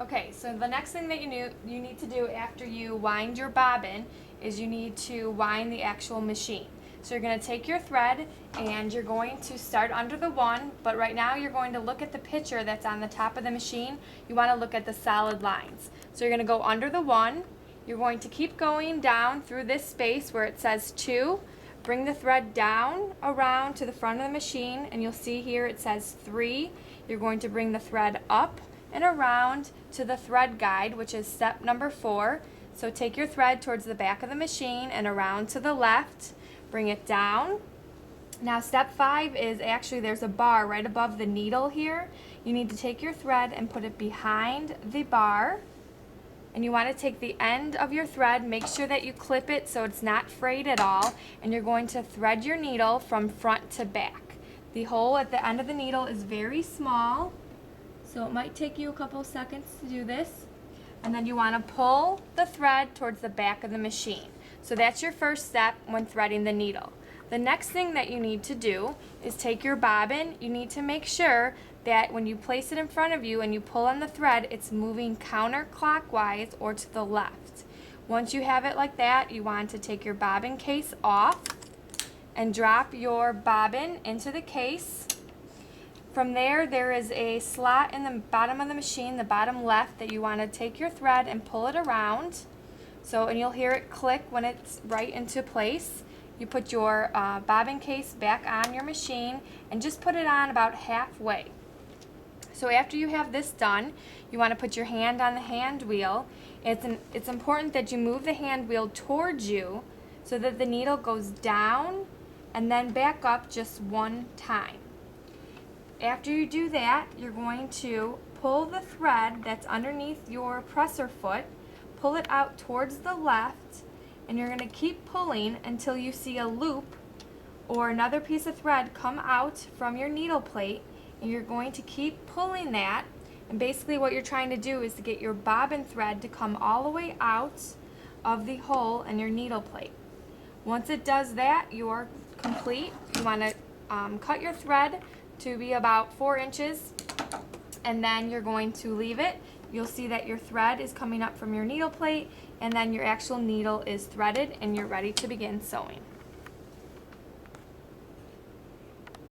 Okay, so the next thing that you need to do after you wind your bobbin is you need to wind the actual machine. So you're going to take your thread and you're going to start under the one, but right now you're going to look at the picture that's on the top of the machine. You want to look at the solid lines. So you're going to go under the one. You're going to keep going down through this space where it says 2. Bring the thread down around to the front of the machine, and you'll see here it says 3. You're going to bring the thread up and around to the thread guide, which is step number 4. So take your thread towards the back of the machine and around to the left. Bring it down. Now step 5 is actually there's a bar right above the needle here. You need to take your thread and put it behind the bar. And you want to take the end of your thread, make sure that you clip it so it's not frayed at all, and you're going to thread your needle from front to back. The hole at the end of the needle is very small, so it might take you a couple seconds to do this. And then you want to pull the thread towards the back of the machine. So that's your first step when threading the needle. The next thing that you need to do is take your bobbin. You need to make sure that when you place it in front of you and you pull on the thread, it's moving counterclockwise or to the left. Once you have it like that, you want to take your bobbin case off and drop your bobbin into the case. From there, there is a slot in the bottom of the machine, the bottom left, that you want to take your thread and pull it around. And you'll hear it click when it's right into place. You put your bobbin case back on your machine and just put it on about halfway. So after you have this done, you want to put your hand on the hand wheel. It's important that you move the hand wheel towards you so that the needle goes down and then back up just one time. After you do that, you're going to pull the thread that's underneath your presser foot, pull it out towards the left, and you're going to keep pulling until you see a loop or another piece of thread come out from your needle plate, and you're going to keep pulling that. And basically what you're trying to do is to get your bobbin thread to come all the way out of the hole in your needle plate. Once it does that, you're complete. You want to cut your thread to be about 4 inches, and then you're going to leave it. You'll see that your thread is coming up from your needle plate, and then your actual needle is threaded and you're ready to begin sewing.